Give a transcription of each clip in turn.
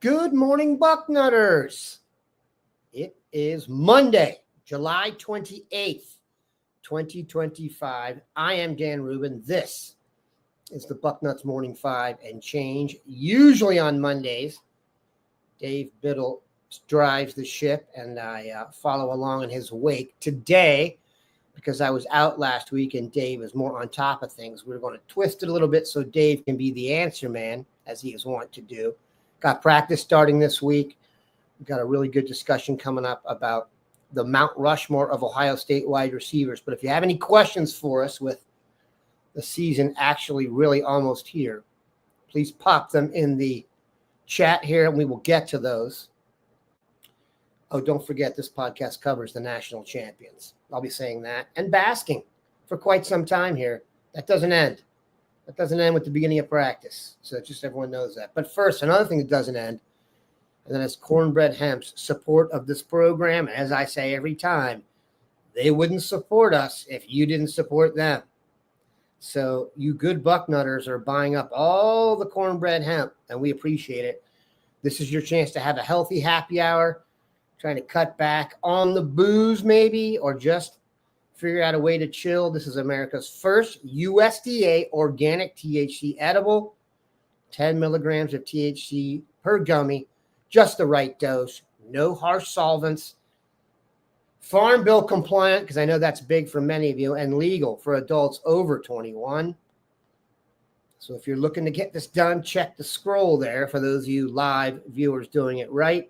Good morning, Bucknutters. It is Monday, July 28th, 2025. I am Dan Rubin. This is the Bucknuts Morning 5 and change. Usually on Mondays, Dave Biddle drives the ship and I follow along in his wake. Today, because I was out last week and Dave is more on top of things, we're going to twist it a little bit so Dave can be the answer man, as he is wont to do. Got practice starting this week. We've got a really good discussion coming up about the Mount Rushmore of Ohio State wide receivers. But if you have any questions for us with the season actually really almost here, please pop them in the chat here and we will get to those. Oh, don't forget this podcast covers the national champions. I'll be saying that. And basking for quite some time here. That doesn't end. That doesn't end with the beginning of practice. So just everyone knows that. But first, another thing that doesn't end, and that is Cornbread Hemp's support of this program. As I say every time, they wouldn't support us if you didn't support them. So you good Bucknutters are buying up all the Cornbread Hemp, and we appreciate it. This is your chance to have a healthy happy hour, trying to cut back on the booze maybe, or just figure out a way to chill. This is America's first USDA organic THC edible, 10 milligrams of THC per gummy, just the right dose, no harsh solvents, Farm Bill compliant, because I know that's big for many of you, and legal for adults over 21. So if you're looking to get this done, check the scroll there for those of you live viewers doing it right.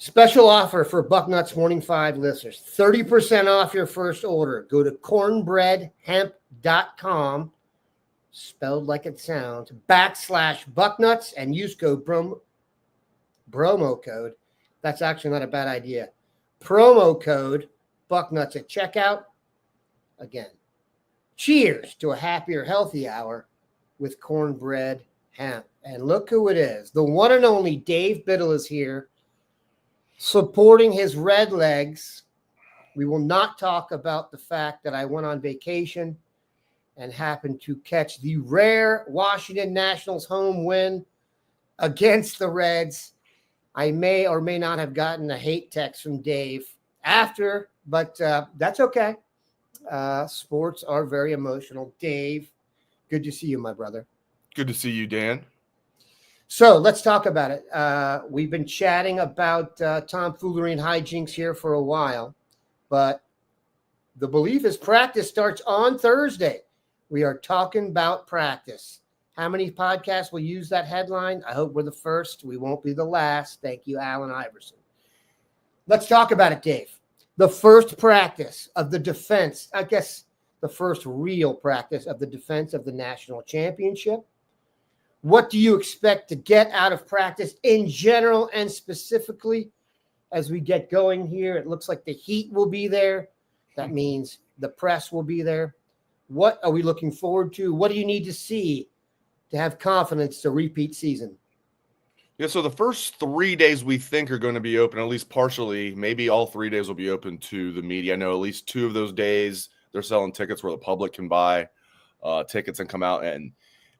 Special offer for Bucknuts Morning 5 listeners. 30% off your first order. Go to cornbreadhemp.com, spelled like it sounds, /Bucknuts, and use code promo code. That's actually not a bad idea. Promo code Bucknuts at checkout. Again, cheers to a happier, healthy hour with Cornbread Hemp. And look who it is. The one and only Dave Biddle is here, supporting his red legs. We will not talk about the fact that I went on vacation and happened to catch the rare Washington Nationals home win against the Reds. I may or may not have gotten a hate text from Dave after, but that's okay. Sports are very emotional. Dave, good to see you, my brother. Good to see you, Dan. So let's talk about it. We've been chatting about tomfoolery and hijinks here for a while, but the belief is practice starts on Thursday. We are talking about practice. How many podcasts will use that headline? I hope we're the first. We won't be the last. Thank you, Allen Iverson. Let's talk about it, Dave. The first practice of the defense, I guess the first real practice of the defense of the national championship. What do you expect to get out of practice in general and specifically as we get going here? It looks like the heat will be there. That means the press will be there. What are we looking forward to? What do you need to see to have confidence to repeat season? Yeah, so the first 3 days we think are going to be open, at least partially. Maybe all 3 days will be open to the media. I know at least 2 of those days they're selling tickets where the public can buy tickets and come out and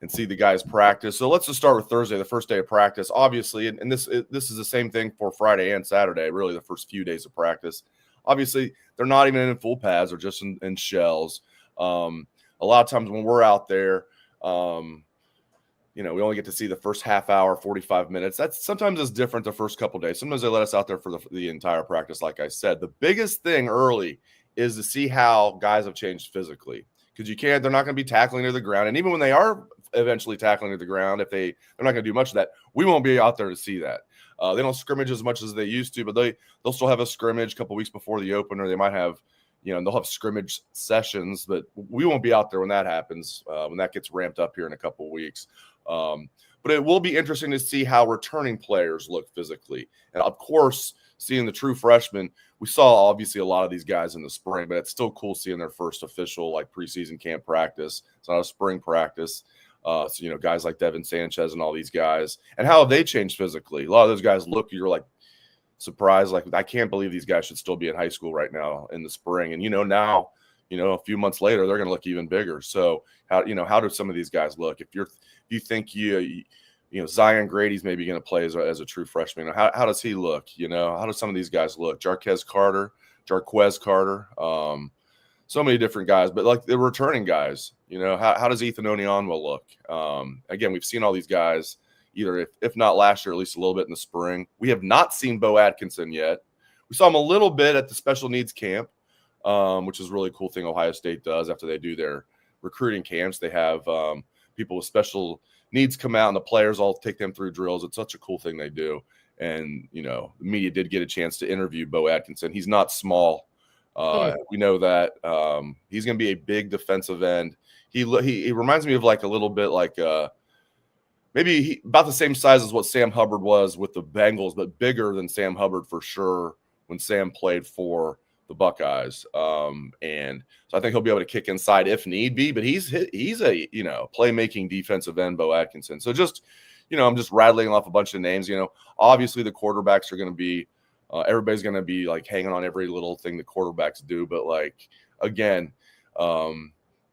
see the guys practice. So let's just start with Thursday, the first day of practice. Obviously, and this is the same thing for Friday and Saturday, really the first few days of practice. Obviously, they're not even in full pads. They're just in shells. A lot of times when we're out there, we only get to see the first half hour, 45 minutes. That's sometimes is different the first couple of days. Sometimes they let us out there for the entire practice, like I said. The biggest thing early is to see how guys have changed physically. Because they're not going to be tackling to the ground. And even when they are eventually tackling to the ground, they're not going to do much of that. We won't be out there to see that. They don't scrimmage as much as they used to, but they'll still have a scrimmage a couple weeks before the opener. They might have, they'll have scrimmage sessions, but we won't be out there when that happens, when that gets ramped up here in a couple of weeks. But it will be interesting to see how returning players look physically. And of course, seeing the true freshmen, we saw obviously a lot of these guys in the spring, but it's still cool seeing their first official preseason camp practice. It's not a spring practice. So, guys like Devin Sanchez and all these guys, and how have they changed physically? A lot of those guys you're surprised. I can't believe these guys should still be in high school right now in the spring. And, now, a few months later, they're going to look even bigger. So how do some of these guys look? If you think Zion Grady's maybe going to play as a true freshman. How does he look? How do some of these guys look? Jarquez Carter. So many different guys, but like the returning guys, how does Ethan Onionwa look? Again, we've seen all these guys either, if not last year, at least a little bit in the spring. We have not seen Bo Atkinson yet. We saw him a little bit at the special needs camp, which is a really cool thing Ohio State does after they do their recruiting camps. They have people with special needs come out and the players all take them through drills. It's such a cool thing they do. And, the media did get a chance to interview Bo Atkinson. He's not small. We know that he's going to be a big defensive end. He reminds me of like a little bit like maybe about the same size as what Sam Hubbard was with the Bengals, but bigger than Sam Hubbard for sure when Sam played for the Buckeyes. And so I think he'll be able to kick inside if need be, but he's a, playmaking defensive end, Bo Atkinson. So just, I'm just rattling off a bunch of names, obviously the quarterbacks are going to be, everybody's going to be like hanging on every little thing the quarterbacks do. But like, again,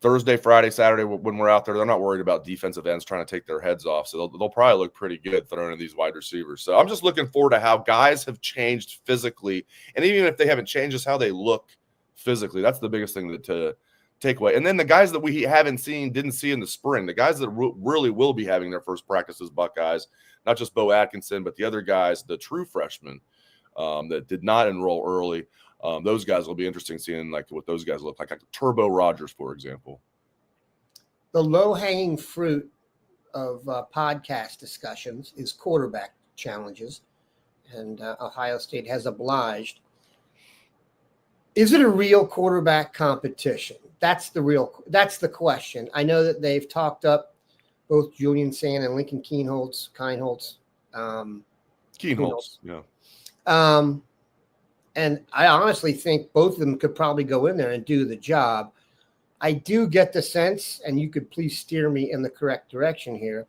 Thursday, Friday, Saturday, when we're out there, they're not worried about defensive ends trying to take their heads off. So they'll probably look pretty good throwing to these wide receivers. So I'm just looking forward to how guys have changed physically. And even if they haven't changed, just how they look physically. That's the biggest thing to take away. And then the guys that we didn't see in the spring, the guys that really will be having their first practice as Buckeyes, not just Bo Atkinson, but the other guys, the true freshmen, that did not enroll early. Those guys will be interesting seeing like what those guys look like Turbo Rogers, for example. The low-hanging fruit of podcast discussions is quarterback challenges, and Ohio State has obliged. Is it a real quarterback competition? That's the question. I know that they've talked up both Julian Sayin and Lincoln Kienholz. Yeah. And I honestly think both of them could probably go in there and do the job. I do get the sense, and you could please steer me in the correct direction here,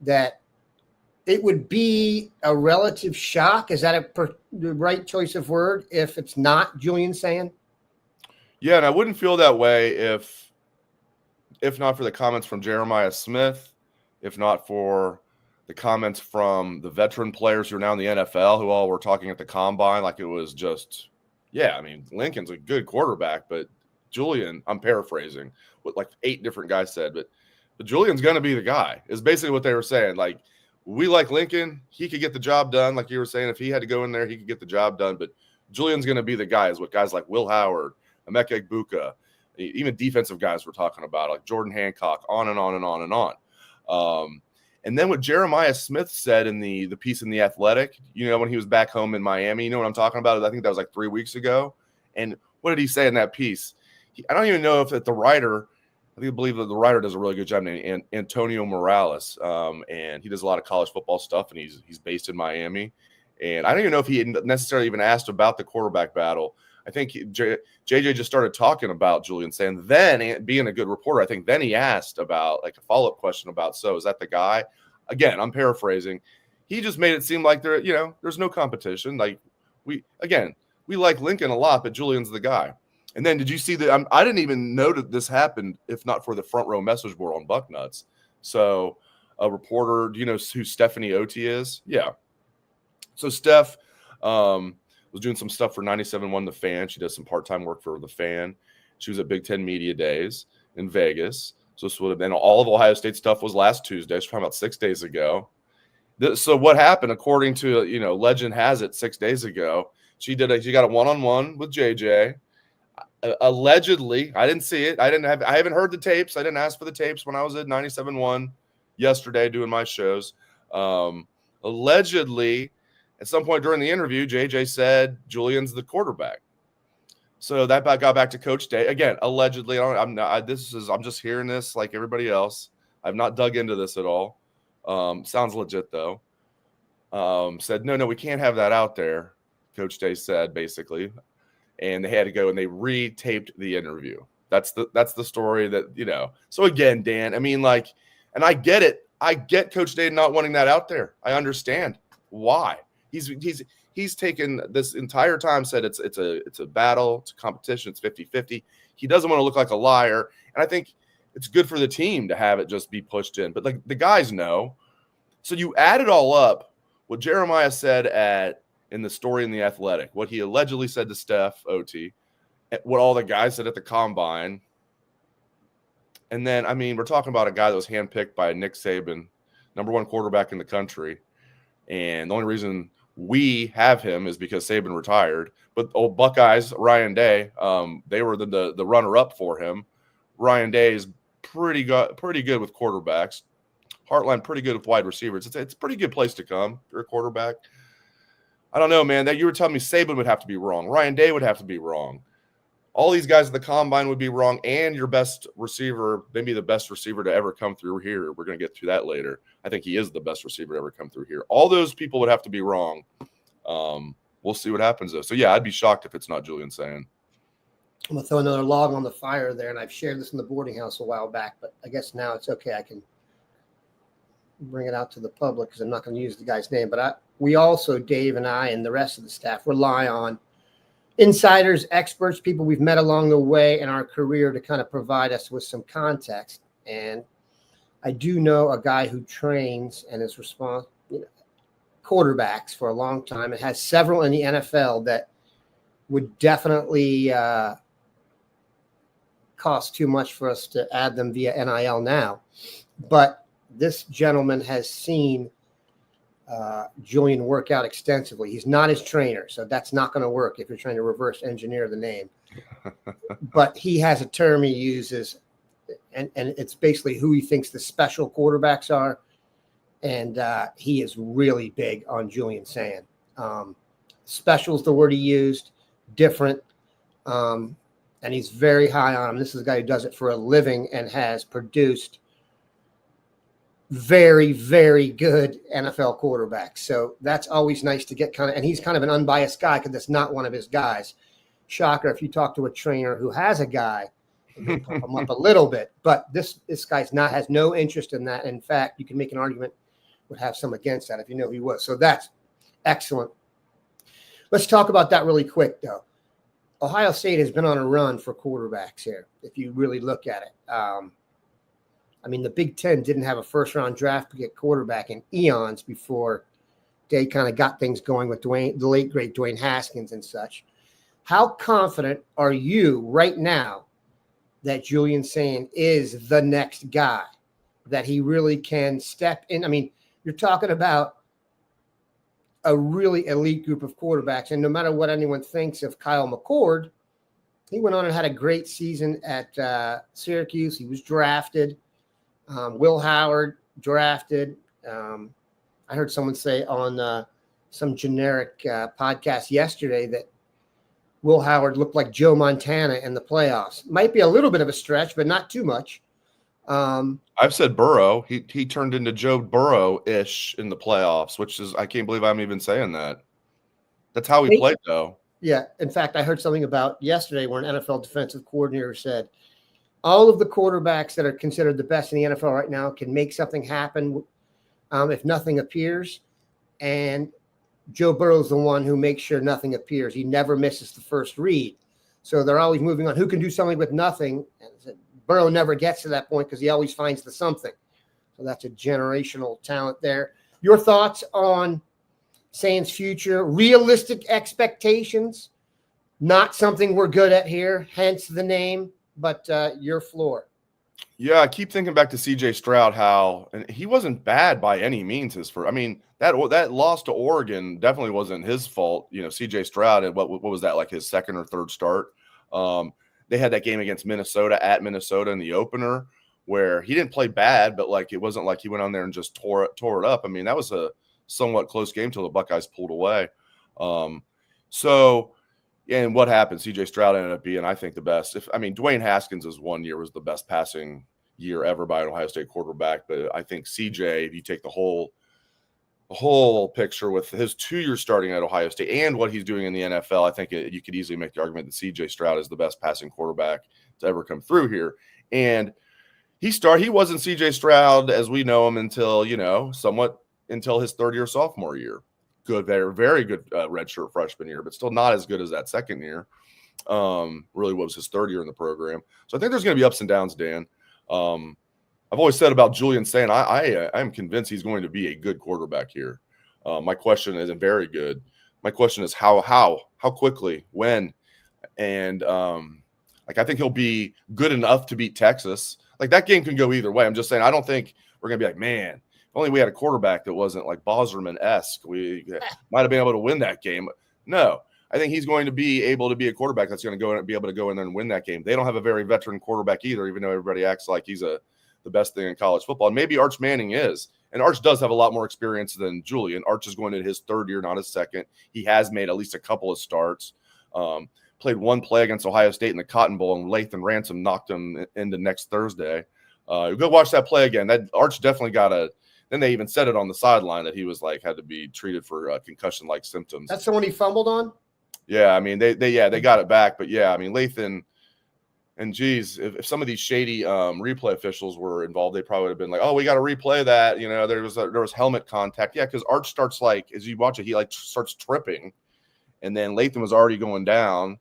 that it would be a relative shock. Is that the right choice of word if it's not Julian Sayin? Yeah, and I wouldn't feel that way if not for the comments from Jeremiah Smith, if not for the comments from the veteran players who are now in the NFL who all were talking at the combine like it was just, Lincoln's a good quarterback, but Julian, I'm paraphrasing what like 8 different guys said, but Julian's going to be the guy is basically what they were saying. Like, we like Lincoln. He could get the job done. Like you were saying, if he had to go in there, he could get the job done, but Julian's going to be the guy is what guys like Will Howard, Emeka Egbuka, even defensive guys we're talking about, like Jordan Hancock, on and on and on and on. And then what Jeremiah Smith said in the piece in The Athletic, when he was back home in Miami, you know what I'm talking about? I think that was like 3 weeks ago. And what did he say in that piece? I don't even know if the writer, I believe that the writer does a really good job named Antonio Morales. And he does a lot of college football stuff, and he's based in Miami. And I don't even know if he had necessarily even asked about the quarterback battle. I think JJ just started talking about Julian Sayin. Then, being a good reporter, I think then he asked about like a follow-up question about, so is that the guy? Again, I'm paraphrasing. He just made it seem like there's no competition. Like we like Lincoln a lot, but Julian's the guy. And then did you see that? I didn't even know that this happened if not for the front row message board on Bucknuts. So a reporter, do you know who Stephanie Oti is? Yeah. So Steph, was doing some stuff for 97.1 The Fan. She does some part-time work for The Fan. She was at Big Ten Media Days in Vegas. So this would have been all of Ohio State stuff was last Tuesday. She's talking about 6 days ago. So what happened, according to, legend has it 6 days ago, she got a one-on-one with JJ. Allegedly, I didn't see it. I haven't heard the tapes. I didn't ask for the tapes when I was at 97.1 yesterday doing my shows. Allegedly, at some point during the interview, JJ said Julian's the quarterback. So that got back to Coach Day again. Allegedly, I'm just hearing this like everybody else. I've not dug into this at all. Sounds legit though. Said no, we can't have that out there. Coach Day said basically, and they had to go and they retaped the interview. That's the story that So again, Dan, and I get it. I get Coach Day not wanting that out there. I understand why. He's taken this entire time, said it's a battle, it's a competition, it's 50-50. He doesn't want to look like a liar, and I think it's good for the team to have it just be pushed in. But like the guys know, So you add it all up, what Jeremiah said in the story in The Athletic, what he allegedly said to Steph OT, what all the guys said at the combine. And then, I mean, we're talking about a guy that was handpicked by Nick Saban, #1 quarterback in the country. And the only reason we have him is because Saban retired. But old Buckeyes, Ryan Day, they were the runner-up for him. Ryan Day is pretty good with quarterbacks. Heartline pretty good with wide receivers. It's a pretty good place to come if you're a quarterback. I don't know, man. That you were telling me Saban would have to be wrong. Ryan Day would have to be wrong. All these guys at the combine would be wrong, and your best receiver, maybe the best receiver to ever come through here. We're going to get to that later. I think he is the best receiver to ever come through here. All those people would have to be wrong. We'll see what happens, though. So, yeah, I'd be shocked if it's not Julian Sayin. I'm going to throw another log on the fire there, and I've shared this in the boarding house a while back, but I guess now it's okay. I can bring it out to the public because I'm not going to use the guy's name. But we also, Dave and I and the rest of the staff, rely on insiders, experts, people we've met along the way in our career to kind of provide us with some context. And I do know a guy who trains and is responsible, quarterbacks for a long time and has several in the NFL that would definitely cost too much for us to add them via NIL now. But this gentleman has seen Julian work out extensively. He's not his trainer, so that's not going to work if you're trying to reverse engineer the name. But he has a term he uses, and it's basically who he thinks the special quarterbacks are. And he is really big on Julian Sayin. Special is the word he used, different. And he's very high on him. This is a guy who does it for a living and has produced very, very good NFL quarterbacks. So that's always nice to get and he's kind of an unbiased guy because that's not one of his guys. Shocker if you talk to a trainer who has a guy, it may pump him up a little bit, but this guy's has no interest in that. In fact, you can make an argument would have some against that if you know he was. So that's excellent. Let's talk about that really quick though. Ohio State has been on a run for quarterbacks here, if you really look at it. I mean, the Big Ten didn't have a first-round draft pick at quarterback in eons before they kind of got things going with the late, great Dwayne Haskins and such. How confident are you right now that Julian Sayin is the next guy, that he really can step in? I mean, you're talking about a really elite group of quarterbacks, and no matter what anyone thinks of Kyle McCord, he went on and had a great season at Syracuse. He was drafted. Will Howard drafted. I heard someone say on some generic podcast yesterday that Will Howard looked like Joe Montana in the playoffs. Might be a little bit of a stretch, but not too much. I've said Burrow. He turned into Joe Burrow-ish in the playoffs, which is, I can't believe I'm even saying that. That's how he played, though. Yeah. In fact, I heard something about yesterday where an NFL defensive coordinator said, all of the quarterbacks that are considered the best in the NFL right now can make something happen if nothing appears. And Joe Burrow's the one who makes sure nothing appears. He never misses the first read. So they're always moving on. Who can do something with nothing? And Burrow never gets to that point because he always finds the something. So that's a generational talent there. Your thoughts on Sayin's future? Realistic expectations? Not something we're good at here, hence the name. But your floor. Yeah, I keep thinking back to C.J. Stroud, and he wasn't bad by any means. That loss to Oregon definitely wasn't his fault. C.J. Stroud, and what was that, like his second or third start? They had that game against Minnesota at Minnesota in the opener where he didn't play bad, but like it wasn't like he went on there and just tore it up. I mean, that was a somewhat close game till the Buckeyes pulled away. And what happened? C.J. Stroud ended up being, I think, the best. Dwayne Haskins' 1 year was the best passing year ever by an Ohio State quarterback. But I think C.J., if you take the whole picture with his 2 years starting at Ohio State and what he's doing in the NFL, I think you could easily make the argument that C.J. Stroud is the best passing quarterback to ever come through here. And he wasn't C.J. Stroud as we know him until his third-year sophomore year. Good, very, very good redshirt freshman year, but still not as good as that second year. Really was his third year in the program. So I think there's going to be ups and downs, Dan. I've always said about Julian Sayin, I am convinced he's going to be a good quarterback here. My question isn't very good. My question is how quickly, when, and I think he'll be good enough to beat Texas. Like that game can go either way. I'm just saying I don't think we're gonna be like, man, if only we had a quarterback that wasn't like Boserman-esque, we might have been able to win that game. No, I think he's going to be able to be a quarterback that's going to go and be able to go in there and win that game. They don't have a very veteran quarterback either, even though everybody acts like he's the best thing in college football. And maybe Arch Manning is. And Arch does have a lot more experience than Julian. Arch is going into his third year, not his second. He has made at least a couple of starts. Played one play against Ohio State in the Cotton Bowl, and Lathan Ransom knocked him into next Thursday. Go watch that play again. That Arch definitely got a – then they even said it on the sideline that he was like had to be treated for concussion-like symptoms. That's the one he fumbled on? Yeah, I mean, they got it back. But, yeah, I mean, Lathan – and geez, if some of these shady replay officials were involved, they probably would have been like, "Oh, we got to replay that." You know, there was helmet contact. Yeah, because Arch starts like as you watch it, he like starts tripping, and then Lathan was already going down,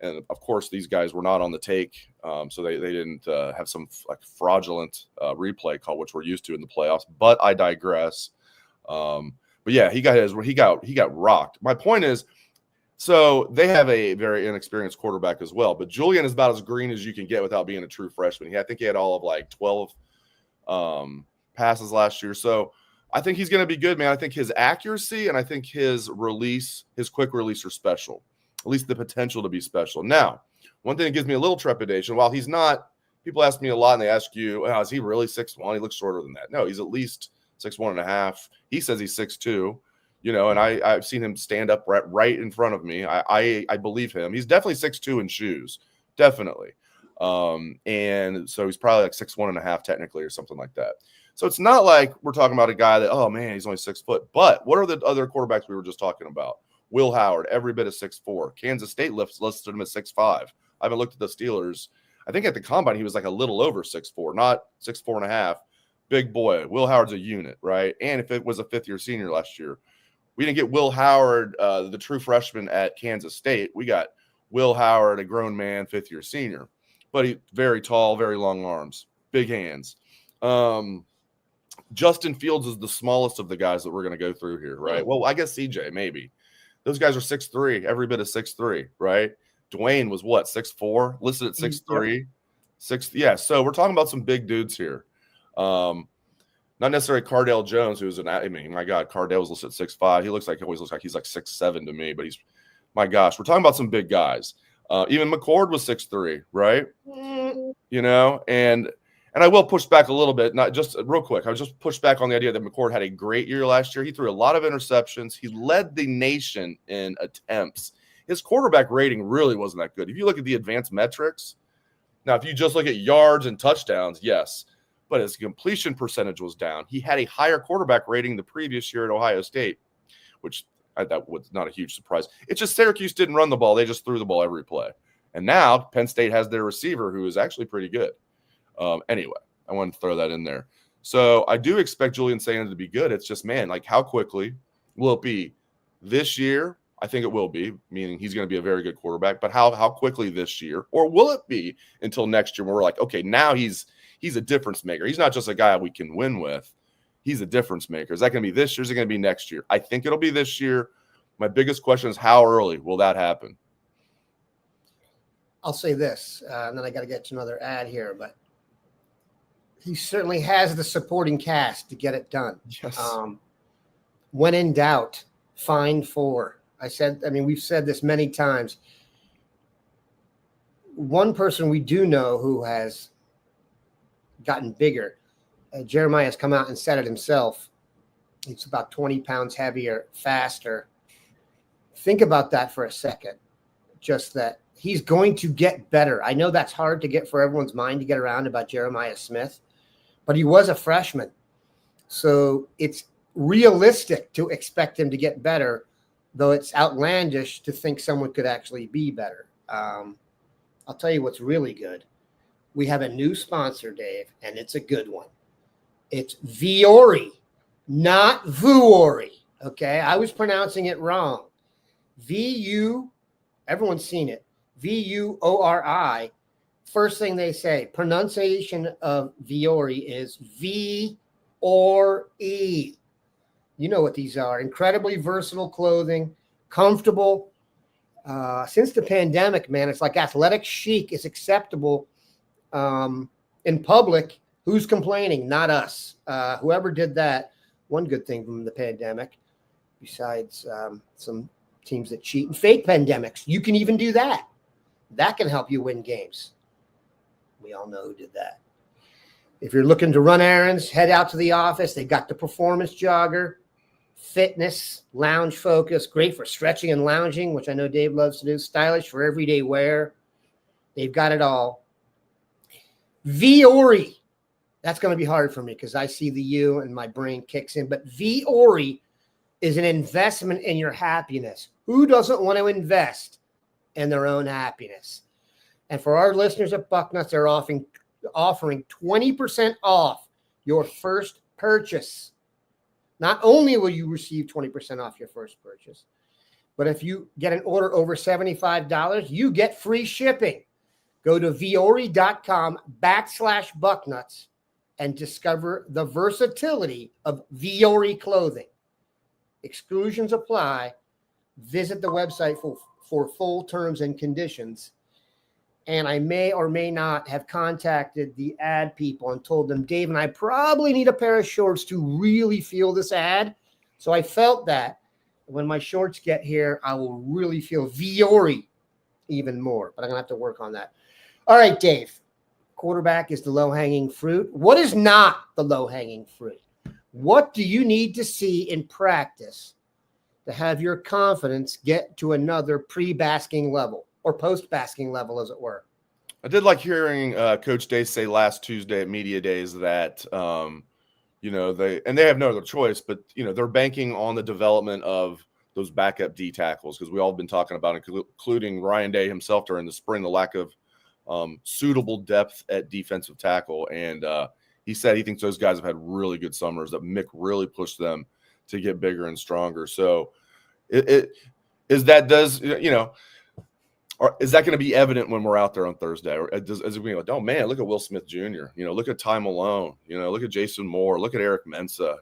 and of course these guys were not on the take, so they didn't have some like fraudulent replay call, which we're used to in the playoffs. But I digress. But yeah, he got rocked. My point is. So they have a very inexperienced quarterback as well, but Julian is about as green as you can get without being a true freshman. I think he had all of like 12 passes last year. So I think he's going to be good, man. I think his accuracy and I think his quick release are special, at least the potential to be special. Now, one thing that gives me a little trepidation, while he's not, people ask me a lot and they ask you, is he really 6'1"? He looks shorter than that. No, he's at least 6'1.5". He says he's 6'2". You know, and I've seen him stand up right in front of me. I believe him. He's definitely 6'2" in shoes, definitely. And so he's probably like 6'1.5" technically or something like that. So it's not like we're talking about a guy that, oh man, he's only 6 foot. But what are the other quarterbacks we were just talking about? Will Howard, every bit of 6'4". Kansas State listed him at 6'5". I haven't looked at the Steelers. I think at the combine he was like a little over 6'4", not 6'4.5". Big boy. Will Howard's a unit, right? And if it was a fifth-year senior last year. We didn't get Will Howard, the true freshman at Kansas State. We got Will Howard, a grown man, fifth-year senior. But he's very tall, very long arms, big hands. Justin Fields is the smallest of the guys that we're going to go through here, right? Well, I guess CJ, maybe. Those guys are 6'3", every bit of 6'3", right? Dwayne was what, 6'4", listed at 6'3". Yeah, so we're talking about some big dudes here. Not necessarily Cardale Jones, who's I mean, my God, Cardale was listed at 6'5". He always looks like he's like 6'7" to me, but he's, my gosh, we're talking about some big guys. Even McCord was 6'3", right? You know, and I will push back a little bit, not just real quick. I'll just push back on the idea that McCord had a great year last year. He threw a lot of interceptions. He led the nation in attempts. His quarterback rating really wasn't that good. If you look at the advanced metrics, now if you just look at yards and touchdowns, yes. But his completion percentage was down. He had a higher quarterback rating the previous year at Ohio State, which that was not a huge surprise. It's just Syracuse didn't run the ball. They just threw the ball every play. And now Penn State has their receiver who is actually pretty good. Anyway, I wanted to throw that in there. So I do expect Julian Sayin to be good. It's just, man, like how quickly will it be this year? I think it will be, meaning he's going to be a very good quarterback. But how quickly this year? Or will it be until next year where we're like, okay, now he's a difference maker. He's not just a guy we can win with. He's a difference maker. Is that going to be this year? Is it going to be next year? I think it'll be this year. My biggest question is how early will that happen? I'll say this, and then I got to get to another ad here, but he certainly has the supporting cast to get it done. Yes. When in doubt, find 4. We've said this many times. One person we do know who has gotten bigger, Jeremiah has come out and said it himself. He's about 20 pounds heavier, faster. Think about that for a second. Just that he's going to get better. I know that's hard to get for everyone's mind to get around about Jeremiah Smith, but he was a freshman. So it's realistic to expect him to get better, though it's outlandish to think someone could actually be better. I'll tell you what's really good. We have a new sponsor, Dave, and it's a good one. It's Vuori, not Vuori. Okay, I was pronouncing it wrong. Everyone's seen it. Vuori. First thing they say, pronunciation of Viore is V or E. You know what these are. Incredibly versatile clothing, comfortable. Since the pandemic, man, it's like athletic chic is acceptable in public. Who's complaining? Not us. Whoever did that, one good thing from the pandemic, besides some teams that cheat and fake pandemics, you can even do that. That can help you win games. We all know who did that. If you're looking to run errands, head out to the office. They got the performance jogger, fitness, lounge focus, great for stretching and lounging, which I know Dave loves to do, stylish for everyday wear. They've got it all. Viore. That's going to be hard for me because I see the U and my brain kicks in. But Viore is an investment in your happiness. Who doesn't want to invest in their own happiness? And for our listeners at Bucknuts, they're offering 20% off your first purchase. Not only will you receive 20% off your first purchase, but if you get an order over $75, you get free shipping. Go to viore.com/Bucknuts and discover the versatility of Viore clothing. Exclusions apply. Visit the website for full terms and conditions. And I may or may not have contacted the ad people and told them, Dave and I probably need a pair of shorts to really feel this ad. So I felt that. When my shorts get here, I will really feel Viore even more. But I'm going to have to work on that. All right, Dave. Quarterback is the low-hanging fruit. What is not the low-hanging fruit? What do you need to see in practice to have your confidence get to another pre-basking level or post-basking level, as it were? I did like hearing Coach Day say last Tuesday at Media Days that, they have no other choice, but, they're banking on the development of those backup D tackles because we all have been talking about, including Ryan Day himself during the spring, the lack of suitable depth at defensive tackle. And he said he thinks those guys have had really good summers, that Mick really pushed them to get bigger and stronger. So is that going to be evident when we're out there on Thursday? Or is it going to be like, oh man, look at Will Smith Jr., look at Ty Malone, look at Jason Moore, look at Eric Mensah,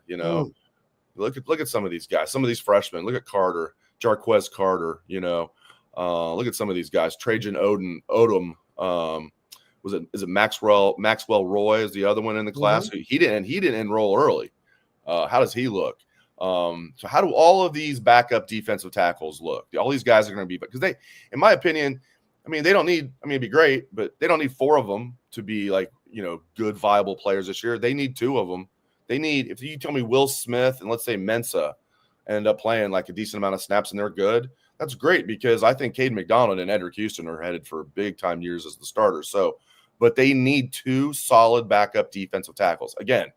look at some of these guys, some of these freshmen, look at Carter, Jarquez Carter, look at some of these guys, Trajan Odom, is it Maxwell Roy is the other one in the class? Mm-hmm. He didn't enroll early. How does he look? So how do all of these backup defensive tackles look? All these guys are going to be, because they, in my opinion, they don't need, it'd be great, but they don't need four of them to be like, good, viable players this year. They need two of them. They need, if you tell me Will Smith and let's say Mensah end up playing like a decent amount of snaps and they're good, that's great, because I think Caden McDonald and Edric Houston are headed for big time years as the starters. So, but they need two solid backup defensive tackles. Again,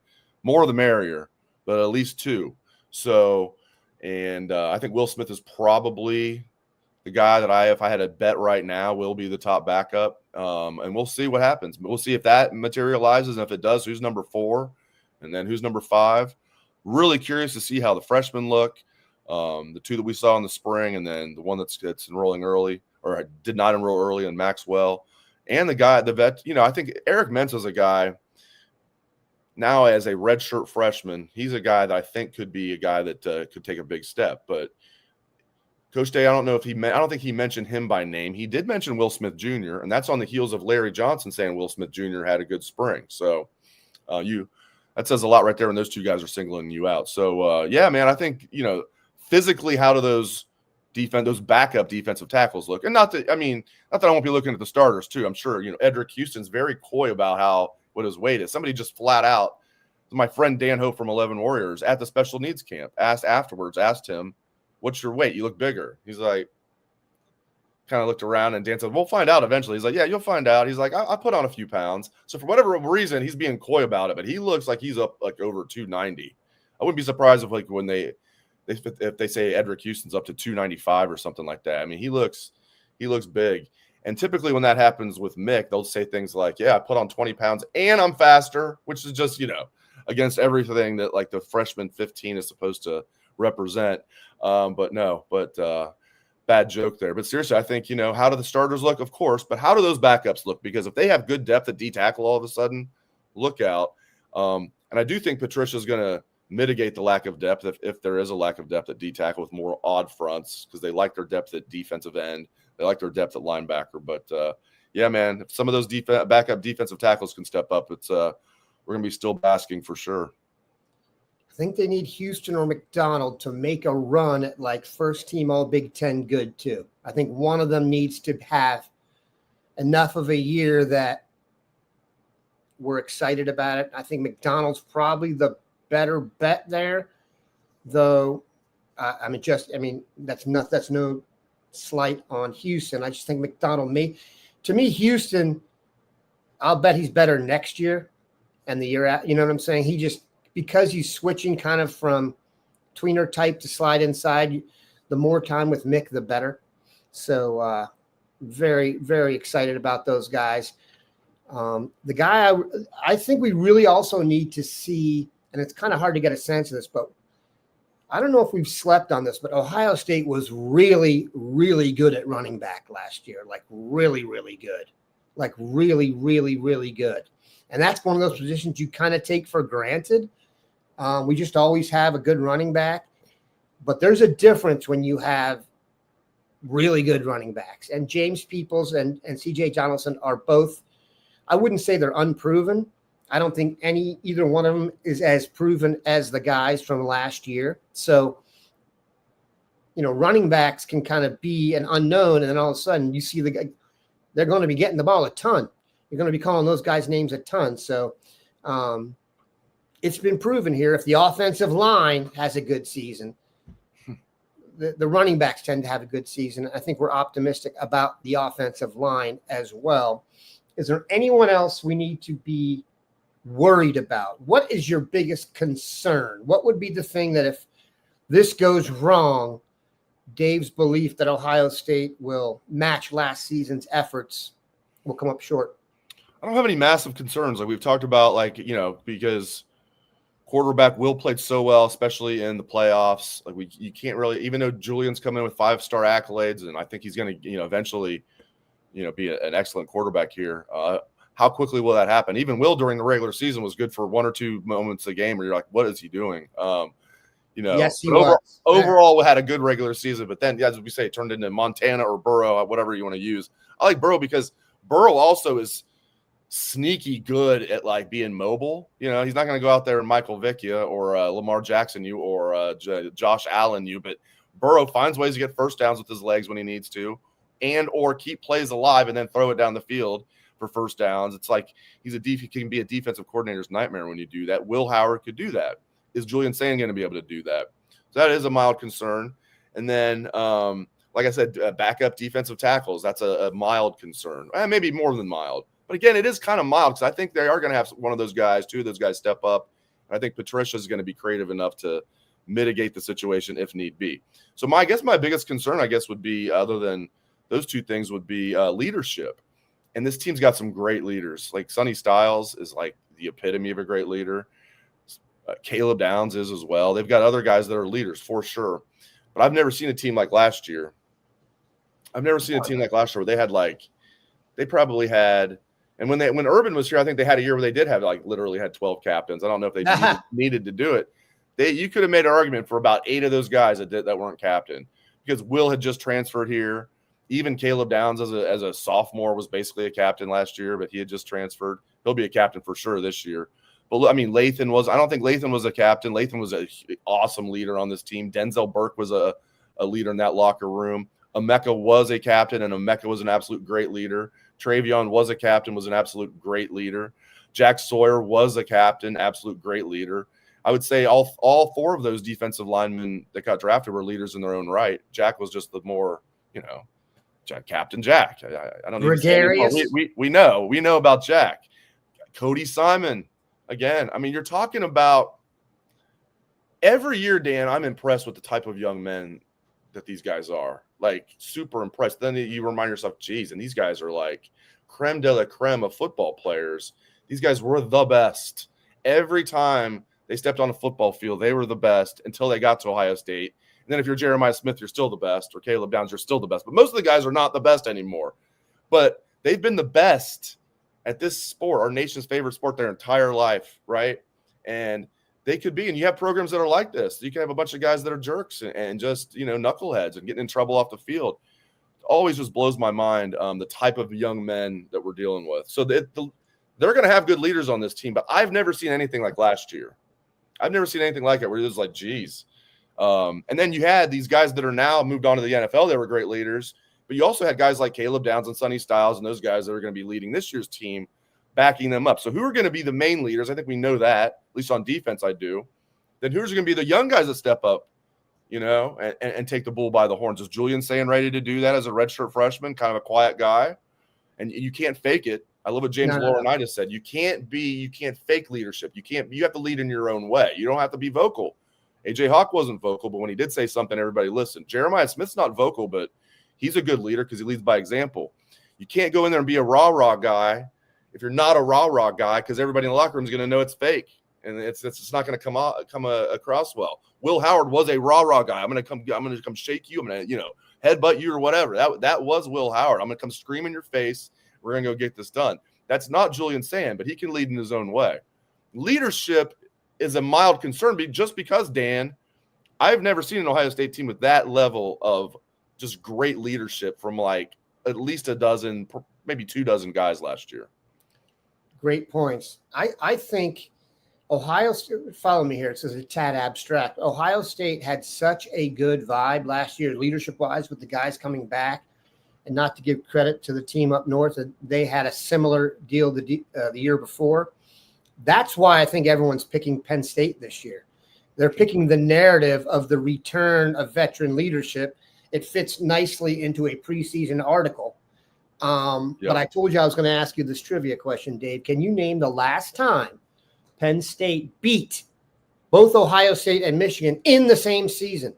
more the merrier, but at least two. So, and I think Will Smith is probably the guy that if I had a bet right now, will be the top backup. And we'll see what happens. We'll see if that materializes. And if it does, who's number 4 and then who's number 5. Really curious to see how the freshmen look. The two that we saw in the spring, and then the one that's enrolling early or did not enroll early in Maxwell, and the vet. I think Eric Mensah is a guy now as a redshirt freshman. He's a guy that I think could be a guy that could take a big step. But Coach Day, I don't think he mentioned him by name. He did mention Will Smith Jr., and that's on the heels of Larry Johnson saying Will Smith Jr. had a good spring. So that says a lot right there when those two guys are singling you out. So yeah, man, I think physically, how do those backup defensive tackles look? And not that I won't be looking at the starters too. I'm sure Edric Houston's very coy about what his weight is. Somebody just flat out, my friend Dan Hope from 11 Warriors at the special needs camp asked him, "What's your weight? You look bigger." He's like, kind of looked around, and Dan said, "We'll find out eventually." He's like, "Yeah, you'll find out." He's like, I put on a few pounds. So for whatever reason, he's being coy about it, but he looks like he's up like over 290. I wouldn't be surprised if when if they say Edric Houston's up to 295 or something like that. He looks big. And typically when that happens with Mick, they'll say things like, "Yeah, I put on 20 pounds and I'm faster," which is just, against everything that like the freshman 15 is supposed to represent. But bad joke there. But seriously, I think, how do the starters look? Of course, but how do those backups look? Because if they have good depth at D tackle all of a sudden, look out. And I do think Patricia's going to mitigate the lack of depth if there is a lack of depth at D tackle with more odd fronts, because they like their depth at defensive end. They like their depth at linebacker. But, yeah, man, if some of those backup defensive tackles can step up, we're going to be still basking for sure. I think they need Houston or McDonald to make a run at like first team all Big Ten good too. I think one of them needs to have enough of a year that we're excited about it. I think McDonald's probably the better bet there, though. That's no slight on Houston. I just think McDonald to me, Houston, I'll bet he's better next year and the year out. You know what I'm saying? Because he's switching kind of from tweener type to slide inside, the more time with Mick, the better. So very, very excited about those guys. The guy I think we really also need to see, and it's kind of hard to get a sense of this, but I don't know if we've slept on this, but Ohio State was really, really good at running back last year, like really, really good, like really, really, really good. And that's one of those positions you kind of take for granted. We just always have a good running back, but there's a difference when you have really good running backs. And James Peoples and C.J. Donaldson are both, I wouldn't say they're unproven. I don't think either one of them is as proven as the guys from last year. So, running backs can kind of be an unknown, and then all of a sudden you see they're going to be getting the ball a ton. You're going to be calling those guys' names a ton. So, it's been proven here. If the offensive line has a good season, the running backs tend to have a good season. I think we're optimistic about the offensive line as well. Is there anyone else we need to be worried about? What is your biggest concern? What would be the thing that if this goes wrong, Dave's belief that Ohio State will match last season's efforts will come up short? I don't have any massive concerns. Like we've talked about, because quarterback Will played so well, especially in the playoffs. Like you can't really, even though Julian's come in with 5-star accolades, and I think he's going to, eventually, be an excellent quarterback here. How quickly will that happen? Even Will during the regular season was good for one or two moments a game where you're like, what is he doing? Yes, he was. Overall, we had a good regular season, but then, as we say, it turned into Montana or Burrow, whatever you want to use. I like Burrow because Burrow also is sneaky good at like being mobile. He's not going to go out there and Michael Vick you or Lamar Jackson you or Josh Allen you, but Burrow finds ways to get first downs with his legs when he needs to, and or keep plays alive and then throw it down the field for first downs. It's like he can be a defensive coordinator's nightmare when you do that. Will Howard could do that. Is Julian Sayin going to be able to do that? So that is a mild concern. And then, like I said, backup defensive tackles, that's a mild concern. Maybe more than mild. But again, it is kind of mild because I think they are going to have one of those guys, two of those guys step up. I think Patricia is going to be creative enough to mitigate the situation if need be. So I guess my biggest concern, would be, other than those two things, would be leadership. And this team's got some great leaders. Like Sonny Styles is like the epitome of a great leader. Caleb Downs is as well. They've got other guys that are leaders for sure. But I've never seen a team like last year. Where they had they probably had, and when Urban was here, I think they had a year where they did have literally had 12 captains. I don't know if they needed to do it. You could have made an argument for about 8 of those guys that weren't captain, because Will had just transferred here. Even Caleb Downs as a sophomore was basically a captain last year, but he had just transferred. He'll be a captain for sure this year. But I mean, Lathan was. I don't think Lathan was a captain. Lathan was an awesome leader on this team. Denzel Burke was a leader in that locker room. Emeka was a captain, and Emeka was an absolute great leader. Travion was a captain, was an absolute great leader. Jack Sawyer was a captain, absolute great leader. I would say all 4 of those defensive linemen that got drafted were leaders in their own right. Jack was just the more, Captain Jack. I don't need to say anymore. We know about Jack. Cody Simon, again. I mean, you're talking about every year, Dan, I'm impressed with the type of young men that these guys are. Like, super impressed. Then you remind yourself, geez, and these guys are like creme de la creme of football players. These guys were the best. Every time they stepped on a football field, they were the best until they got to Ohio State. And then if you're Jeremiah Smith, you're still the best, or Caleb Downs, you're still the best. But most of the guys are not the best anymore. But they've been the best at this sport, our nation's favorite sport, their entire life, right? And they could be, and you have programs that are like this. You can have a bunch of guys that are jerks and just, knuckleheads and getting in trouble off the field. It always just blows my mind the type of young men that we're dealing with. So they're going to have good leaders on this team, but I've never seen anything like last year. I've never seen anything like it where it was like, geez. And then you had these guys that are now moved on to the NFL. They were great leaders, but you also had guys like Caleb Downs and Sonny Styles and those guys that are going to be leading this year's team, backing them up. So who are going to be the main leaders? I think we know that, at least on defense I do. Then who's going to be the young guys that step up, and take the bull by the horns? Is Julian Sayin ready to do that as a redshirt freshman, kind of a quiet guy? And you can't fake it. I love what James Laurinaitis said. You can't fake leadership. You have to lead in your own way. You don't have to be vocal. AJ Hawk wasn't vocal, but when he did say something, everybody listened. Jeremiah Smith's not vocal, but he's a good leader because he leads by example. You can't go in there and be a rah-rah guy if you're not a rah-rah guy, because everybody in the locker room is going to know it's fake, and it's not going to come across well. Will Howard was a rah-rah guy. I'm going to come shake you. I'm going to headbutt you or whatever. That was Will Howard. I'm going to come scream in your face. We're going to go get this done. That's not Julian Sayin, but he can lead in his own way. Leadership is a mild concern, just because, Dan, I've never seen an Ohio State team with that level of just great leadership from like at least a dozen, maybe 2 dozen guys last year. Great points. I think Ohio State, follow me here, it says a tad abstract. Ohio State had such a good vibe last year, leadership-wise, with the guys coming back. And not to give credit to the team up north, they had a similar deal the year before. That's why I think everyone's picking Penn State this year. They're picking the narrative of the return of veteran leadership. It fits nicely into a preseason article. But I told you I was going to ask you this trivia question, Dave. Can you name the last time Penn State beat both Ohio State and Michigan in the same season?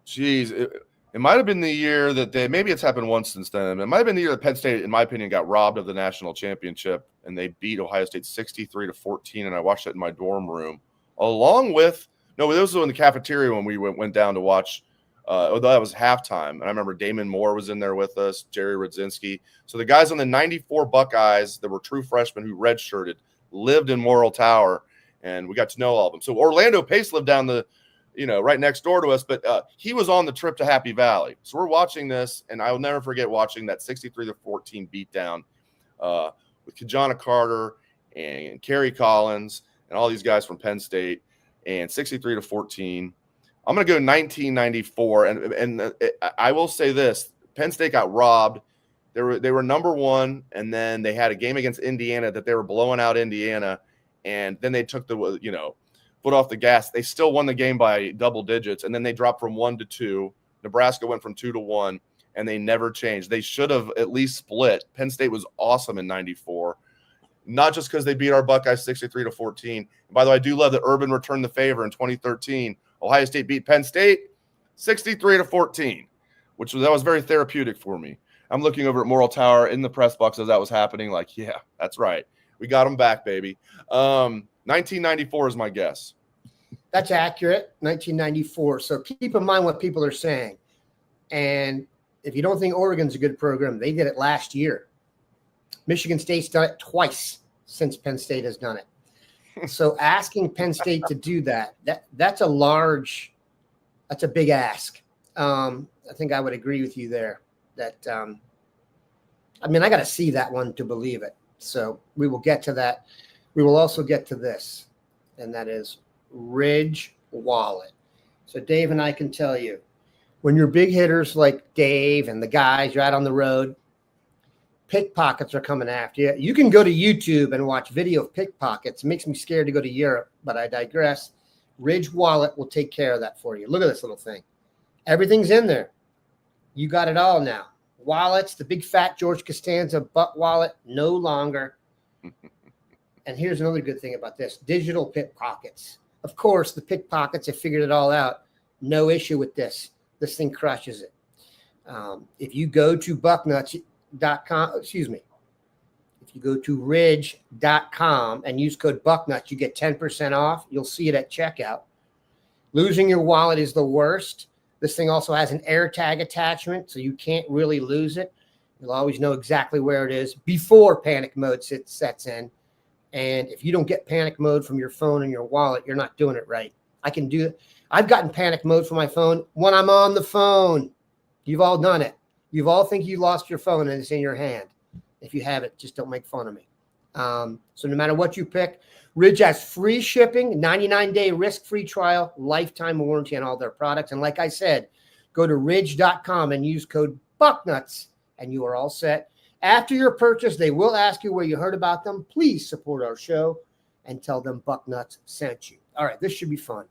Jeez, it might have been the year that maybe it's happened once since then. It might have been the year that Penn State, in my opinion, got robbed of the national championship, and they beat Ohio State 63-14, and I watched it in my dorm room. Along with – no, this was in the cafeteria when we went down to watch that was halftime. And I remember Damon Moore was in there with us, Jerry Rudzinski. So the guys on the 94 Buckeyes that were true freshmen who redshirted lived in Morrill Tower, and we got to know all of them. So Orlando Pace lived down right next door to us, but he was on the trip to Happy Valley. So we're watching this, and I'll never forget watching that 63-14 beatdown with Kajana Carter and Kerry Collins and all these guys from Penn State, and 63-14. I'm going to go 1994, and I will say this: Penn State got robbed. They were number one, and then they had a game against Indiana that they were blowing out Indiana, and then they took the foot off the gas. They still won the game by double digits, and then they dropped from 1-2. Nebraska went from 2-1, and they never changed. They should have at least split. Penn State was awesome in 94, not just because they beat our Buckeyes 63-14. And by the way, I do love that Urban returned the favor in 2013. Ohio State beat Penn State 63-14, that was very therapeutic for me. I'm looking over at Morrill Tower in the press box as that was happening, like, yeah, that's right. We got them back, baby. 1994 is my guess. That's accurate, 1994. So keep in mind what people are saying. And if you don't think Oregon's a good program, they did it last year. Michigan State's done it twice since Penn State has done it. So asking Penn State to do that's a big ask. I think I would agree with you there that, I got to see that one to believe it. So we will get to that. We will also get to this, and that is Ridge Wallet. So Dave and I can tell you, when you're big hitters like Dave and the guys, you're out on the road, pickpockets are coming after you. You can go to YouTube and watch video of pickpockets. It makes me scared to go to Europe, but I digress. Ridge Wallet will take care of that for you. Look at this little thing. Everything's in there. You got it all now. Wallets, the big fat George Costanza butt wallet, no longer. And here's another good thing about this. Digital pickpockets. Of course, the pickpockets have figured it all out. No issue with this. This thing crushes it. If you go to Bucknuts.com, if you go to ridge.com and use code Bucknuts, you get 10% off. You'll see it at checkout. Losing your wallet is the worst. This thing also has an AirTag attachment, so you can't really lose it. You'll always know exactly where it is before panic mode sets in. And if you don't get panic mode from your phone and your wallet, you're not doing it right. I can do it. I've gotten panic mode from my phone when I'm on the phone. You've all done it. You've all think you lost your phone and it's in your hand. If you have it, just don't make fun of me. So no matter what you pick, Ridge has free shipping, 99-day risk-free trial, lifetime warranty on all their products. And like I said, go to ridge.com and use code Bucknuts, and you are all set. After your purchase, they will ask you where you heard about them. Please support our show and tell them Bucknuts sent you. All right, this should be fun.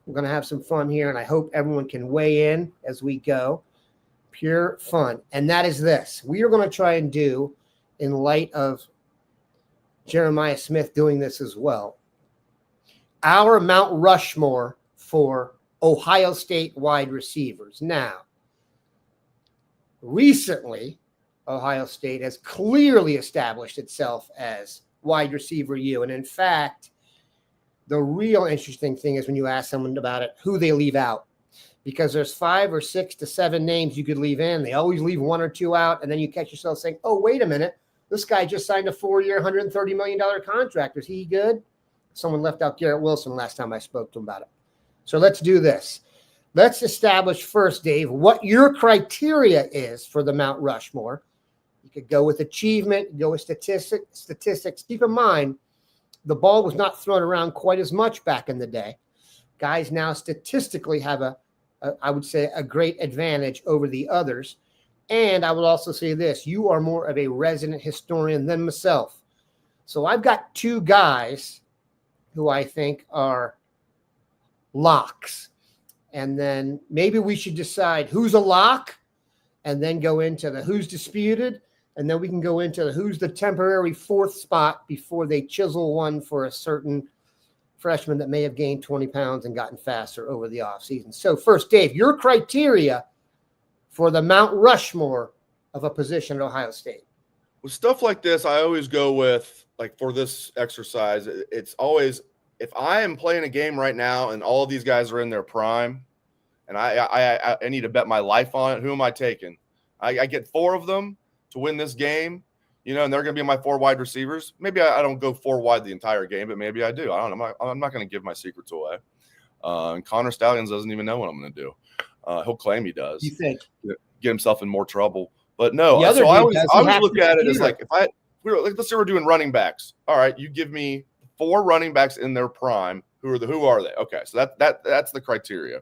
We're going to have some fun here, and I hope everyone can weigh in as we go. Pure fun. And that is this. We are going to try and do, in light of Jeremiah Smith doing this as well, our Mount Rushmore for Ohio State wide receivers. Now, recently, Ohio State has clearly established itself as wide receiver U. And in fact, the real interesting thing is when you ask someone about it, who they leave out. Because there's 5 or 6 to 7 names you could leave in. They always leave 1 or 2 out. And then you catch yourself saying, oh, wait a minute. This guy just signed a 4-year, $130 million contract. Is he good? Someone left out Garrett Wilson last time I spoke to him about it. So let's do this. Let's establish first, Dave, what your criteria is for the Mount Rushmore. You could go with achievement, go with statistics. Keep in mind, the ball was not thrown around quite as much back in the day. Guys now statistically have I would say, a great advantage over the others. And I would also say this, you are more of a resident historian than myself. So I've got 2 guys who I think are locks. And then maybe we should decide who's a lock and then go into the who's disputed. And then we can go into the who's the temporary 4th spot before they chisel one for a certain freshman that may have gained 20 pounds and gotten faster over the offseason. So first, Dave, your criteria for the Mount Rushmore of a position at Ohio State. With stuff like this, I always go with, like for this exercise, it's always, if I am playing a game right now and all of these guys are in their prime and I need to bet my life on it, who am I taking? I get 4 of them to win this game, you know, and they're going to be my 4 wide receivers. Maybe I don't go 4 wide the entire game, but maybe I do. I don't know. I'm not going to give my secrets away. And Connor Stallions doesn't even know what I'm going to do. He'll claim he does. You think? Get himself in more trouble. But no, so I always look at it as like, let's say we're doing running backs. All right, you give me 4 running backs in their prime. Who are they? Okay, so that's the criteria.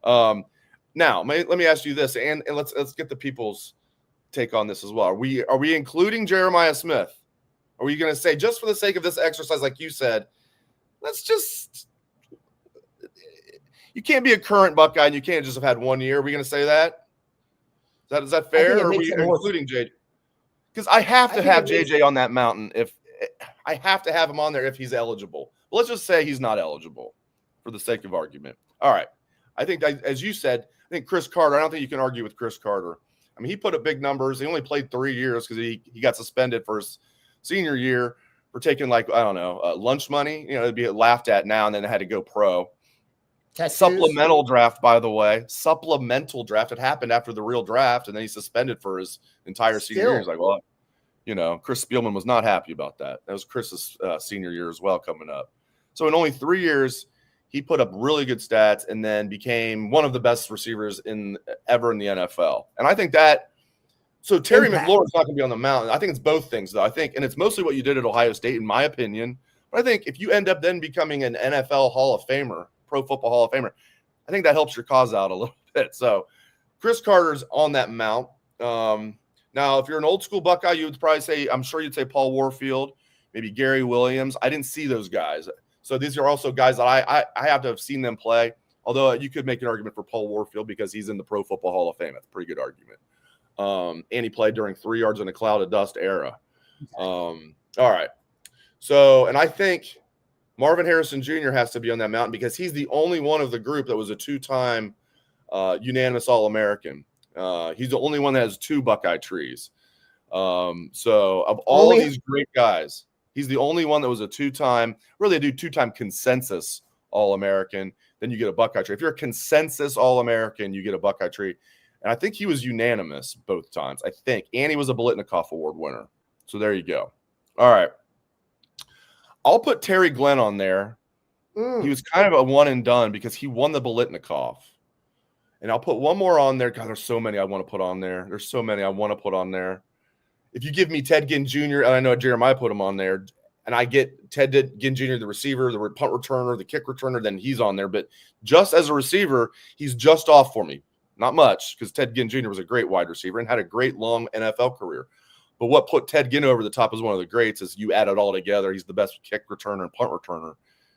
Now, let me ask you this, and let's get the people's take on this as well. Are we including Jeremiah Smith? Are we going to say, just for the sake of this exercise, like you said, you can't be a current Buckeye and you can't just have had 1 year. Are we going to say that? Is that fair? Or are we including JJ? Because I have to have JJ on that mountain. If I have to have him on there if he's eligible. But let's just say he's not eligible for the sake of argument. All right. I think, as you said, I think Chris Carter, I don't think you can argue with Chris Carter. I mean, he put up big numbers. He only played 3 years because he got suspended for his senior year for taking, like, I don't know, lunch money. You know, it'd be laughed at now, and then they had to go pro. Tattoos. Supplemental draft, by the way. Supplemental draft. It happened after the real draft, and then he's suspended for his entire senior year. He's like, well, you know, Chris Spielman was not happy about that. That was Chris's senior year as well coming up. So in only 3 years, he put up really good stats and then became one of the best receivers ever in the NFL. And I think that – so Terry McLaurin's not going to be on the mountain. I think it's both things, though. I think – and it's mostly what you did at Ohio State, in my opinion. But I think if you end up then becoming an NFL Hall of Famer, Pro Football Hall of Famer, I think that helps your cause out a little bit. So Chris Carter's on that mount. Now, if you're an old school Buckeye, you would probably say – I'm sure you'd say Paul Warfield, maybe Gary Williams. I didn't see those guys. So these are also guys that I have to have seen them play, although you could make an argument for Paul Warfield because he's in the Pro Football Hall of Fame. That's a pretty good argument. And he played during 3 yards in a cloud of dust era. All right. So, and I think Marvin Harrison Jr. has to be on that mountain because he's the only one of the group that was a 2-time unanimous All-American. He's the only one that has 2 Buckeye trees. So of all these great guys, he's the only one that was a 2-time consensus All-American then you get a Buckeye tree. If you're a consensus All-American, you get a Buckeye tree. And I think he was unanimous both times, I think. And he was a Biletnikoff Award winner. So there you go. All right. I'll put Terry Glenn on there. He was kind of a one and done because he won the Biletnikoff. And I'll put one more on there. God, there's so many I want to put on there. There's so many I want to put on there. If you give me Ted Ginn Jr., and I know Jeremiah put him on there, and I get Ted Ginn Jr., the receiver, the punt returner, the kick returner, then he's on there. But just as a receiver, he's just off for me. Not much, because Ted Ginn Jr. was a great wide receiver and had a great long NFL career. But what put Ted Ginn over the top as one of the greats is you add it all together. He's the best kick returner and punt returner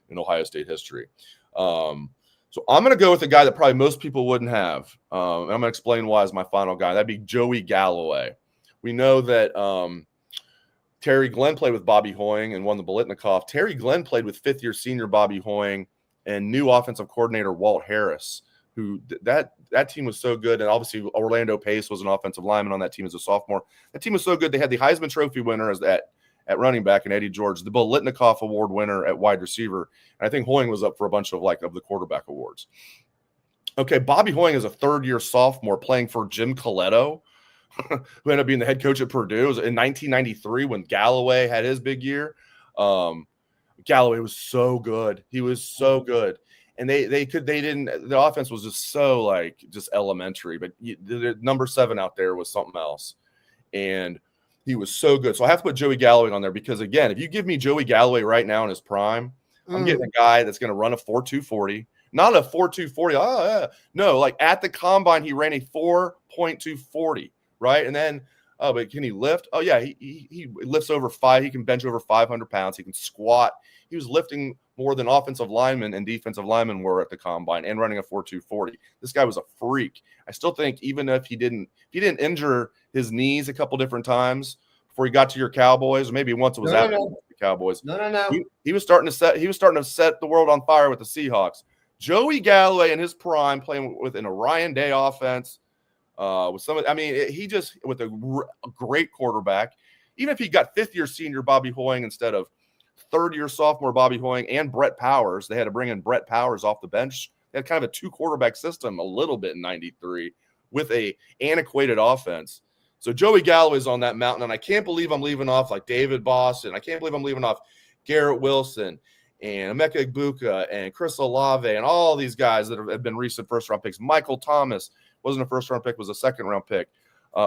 in Ohio State history. So I'm going to go with a guy that probably most people wouldn't have. And I'm going to explain why as my final guy. That'd be Joey Galloway. We know that Terry Glenn played with Bobby Hoying and won the Biletnikoff. Terry Glenn played with fifth-year senior Bobby Hoying and new offensive coordinator Walt Harris, who that team was so good. And obviously Orlando Pace was an offensive lineman on that team as a sophomore. That team was so good. They had the Heisman Trophy winner at running back and Eddie George, the Biletnikoff Award winner at wide receiver. And I think Hoying was up for a bunch of the quarterback awards. Okay, Bobby Hoying is a third-year sophomore playing for Jim Coletto, who ended up being the head coach at Purdue. It was in 1993 when Galloway had his big year. Galloway was so good. He was so good. And the offense was just so just elementary, but the number 7 out there was something else. And he was so good. So I have to put Joey Galloway on there because, again, if you give me Joey Galloway right now in his prime, I'm getting a guy that's going to run a 4.240, not a 4.240. No, at the combine, he ran a 4.240, right? And then, but can he lift? Oh, yeah, he lifts over 5. He can bench over 500 pounds. He can squat. He was lifting more than offensive linemen and defensive linemen were at the combine and running a 4.240. This guy was a freak. I still think even if he didn't injure his knees a couple different times before he got to your Cowboys, or maybe once it was after the Cowboys. No. He was starting to set the world on fire with the Seahawks. Joey Galloway in his prime, playing within a Ryan Day offense, he just with a great quarterback. Even if he got fifth-year senior Bobby Hoying instead of third-year sophomore Bobby Hoying and Brett Powers, they had to bring in Brett Powers off the bench. They had kind of a 2-quarterback system a little bit in 93 with a antiquated offense. So Joey Galloway's on that mountain, and I can't believe I'm leaving off David Boston. I can't believe I'm leaving off Garrett Wilson and Emeka Egbuka and Chris Olave and all these guys that have been recent first-round picks. Michael Thomas wasn't a first-round pick, was a second-round pick.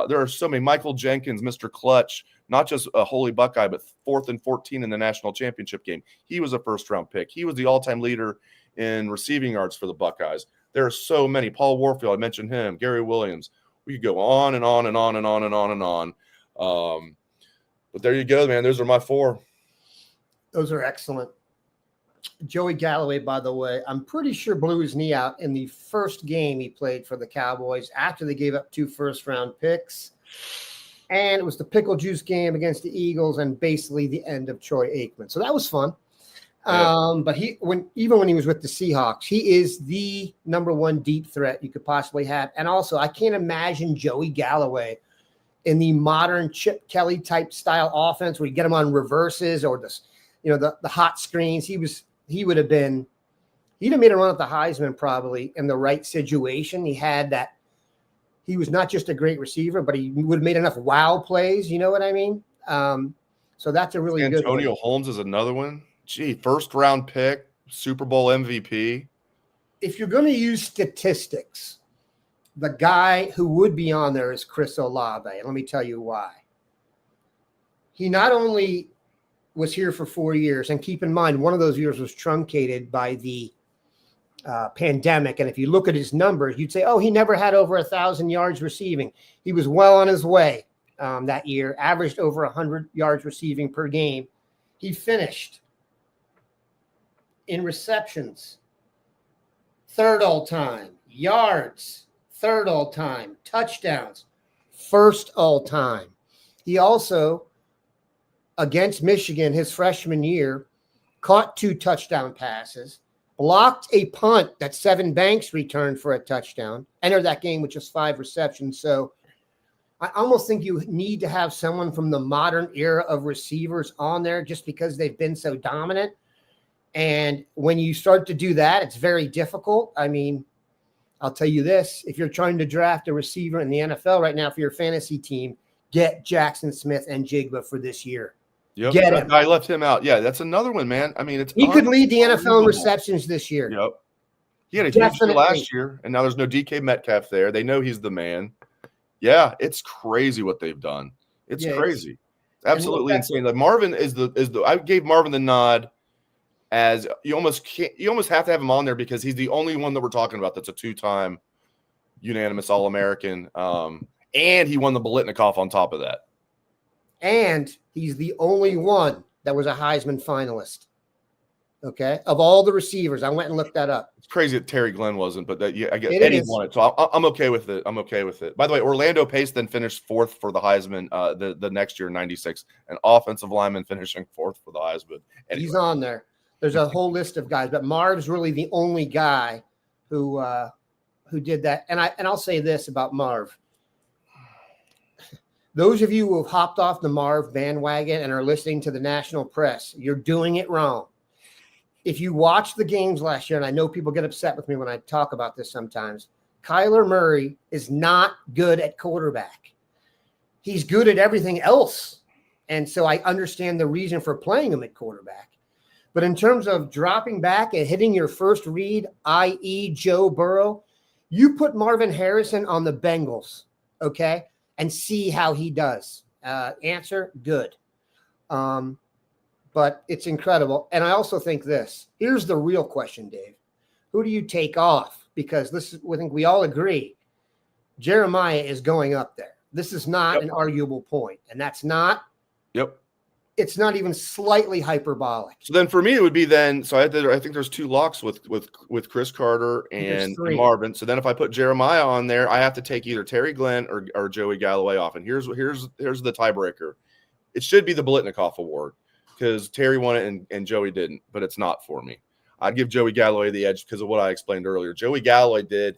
There are so many. Michael Jenkins, Mr. Clutch, not just a Holy Buckeye, but 4th and 14 in the national championship game. He was a first-round pick. He was the all-time leader in receiving yards for the Buckeyes. There are so many. Paul Warfield, I mentioned him. Gary Williams. We could go on and on and on and on and on and on. But there you go, man. Those are my 4. Those are excellent. Joey Galloway, by the way, I'm pretty sure blew his knee out in the first game he played for the Cowboys after they gave up 2 first-round picks. And it was the pickle juice game against the Eagles and basically the end of Troy Aikman. So that was fun. Yeah. But even when he was with the Seahawks, he is the number 1 deep threat you could possibly have. And also, I can't imagine Joey Galloway in the modern Chip Kelly type style offense where you get him on reverses or the hot screens. He'd have made a run at the Heisman probably in the right situation. He was not just a great receiver, but he would have made enough wow plays. You know what I mean? So that's a really good one. Antonio Holmes is another one. Gee, first-round pick, Super Bowl MVP. If you're going to use statistics, the guy who would be on there is Chris Olave. And let me tell you why. He not only was here for 4 years, and keep in mind, one of those years was truncated by the pandemic. And if you look at his numbers, you'd say, oh, he never had over 1,000 yards receiving. He was well on his way that year, averaged over 100 yards receiving per game. He finished in receptions, 3rd all-time, yards, 3rd all-time, touchdowns, 1st all-time. He also, against Michigan his freshman year, caught 2 touchdown passes, blocked a punt that Sevyn Banks returned for a touchdown, entered that game with just 5 receptions. So I almost think you need to have someone from the modern era of receivers on there just because they've been so dominant. And when you start to do that, it's very difficult. I mean, I'll tell you this. If you're trying to draft a receiver in the NFL right now for your fantasy team, get Jackson Smith and Jigba for this year. Yep. Get him. I left him out. Yeah, that's another one, man. I mean, He could lead the NFL in receptions this year. Yep. He had a huge year last year, and now there's no DK Metcalf there. They know he's the man. Yeah, it's crazy what they've done. It's crazy. It's absolutely insane. Like Marvin is the I gave Marvin the nod as you almost have to have him on there because he's the only one that we're talking about that's a 2-time unanimous All-American. And he won the Biletnikoff on top of that. And he's the only one that was a Heisman finalist. Okay, of all the receivers, I went and looked that up. It's crazy that Terry Glenn wasn't, but I guess Eddie won it, so I'm okay with it. I'm okay with it. By the way, Orlando Pace then finished 4th for the Heisman the next year in '96, an offensive lineman finishing 4th for the Heisman. Anyway. He's on there. There's a whole list of guys, but Marv's really the only guy who did that. And I'll say this about Marv. Those of you who have hopped off the Marv bandwagon and are listening to the national press, you're doing it wrong. If you watch the games last year, and I know people get upset with me when I talk about this sometimes, Kyler Murray is not good at quarterback. He's good at everything else. And so I understand the reason for playing him at quarterback. But in terms of dropping back and hitting your first read, i.e. Joe Burrow, you put Marvin Harrison on the Bengals, okay, and see how he does. Answer, good. But it's incredible. And I also think this. Here's the real question, Dave. Who do you take off? Because I think we all agree, Jeremiah is going up there. This is not an arguable point. And that's not. Yep. It's not even slightly hyperbolic. So then for me, it would be then. So I think there's 2 locks with Chris Carter and Marvin. So then if I put Jeremiah on there, I have to take either Terry Glenn or Joey Galloway off. And here's the tiebreaker. It should be the Biletnikoff Award because Terry won it and Joey didn't, but it's not for me. I'd give Joey Galloway the edge because of what I explained earlier. Joey Galloway did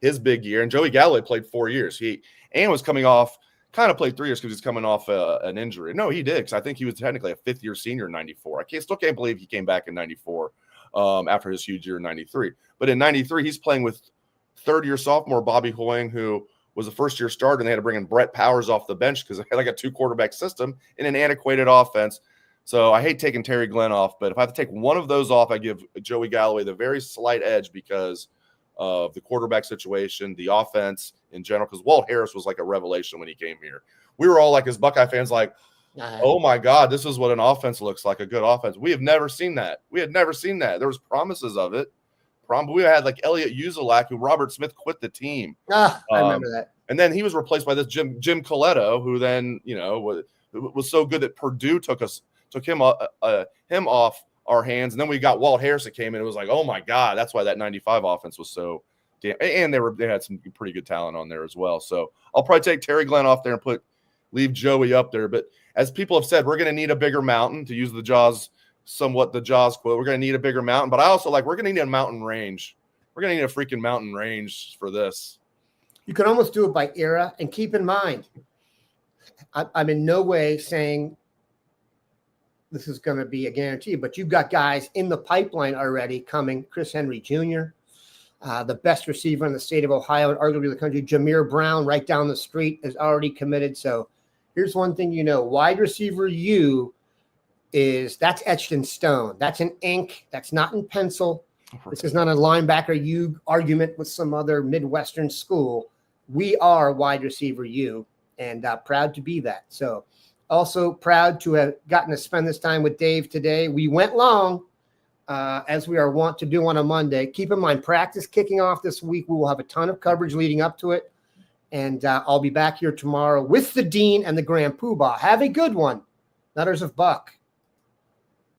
his big year, and Joey Galloway played 4 years. He was coming off. Kind of played 3 years because he's coming off an injury. No, he did because I think he was technically a 5th-year senior in '94. Still can't believe he came back in '94 after his huge year in '93. But in '93, he's playing with 3rd-year sophomore Bobby Hoying, who was a first-year starter, and they had to bring in Brett Powers off the bench because they had like a 2-quarterback system in an antiquated offense. So I hate taking Terry Glenn off, but if I have to take one of those off, I give Joey Galloway the very slight edge because of the quarterback situation, the offense in general, because Walt Harris was like a revelation when he came here. We were all like, as Buckeye fans, like, oh my God, this is what an offense looks like, a good offense. We have never seen that. There was promises of it. We had like Elliot Uzelak, who Robert Smith quit the team. I remember that. And then he was replaced by this Jim Coletto, who then, was so good that Purdue took him off our hands, and then we got Walt Harris that came in. It was like, oh my God, that's why that '95 offense was so damn. And they had some pretty good talent on there as well. So I'll probably take Terry Glenn off there and leave Joey up there. But as people have said, we're going to need a bigger mountain, to use the Jaws quote. We're going to need a bigger mountain, but I also we're going to need a mountain range. We're going to need a freaking mountain range for this. You can almost do it by era, and keep in mind, I'm in no way saying this is going to be a guarantee, but you've got guys in the pipeline already coming. Chris Henry Jr., the best receiver in the state of Ohio and arguably the country. Jameer Brown, right down the street, is already committed. So here's one thing wide receiver U that's etched in stone. That's in ink. That's not in pencil. This is not a linebacker U argument with some other Midwestern school. We are wide receiver U, and proud to be that. So also proud to have gotten to spend this time with Dave today. We went long, as we are wont to do on a Monday. Keep in mind, practice kicking off this week. We will have a ton of coverage leading up to it. And I'll be back here tomorrow with the Dean and the Grand Poobah. Have a good one. Nutters of Buck.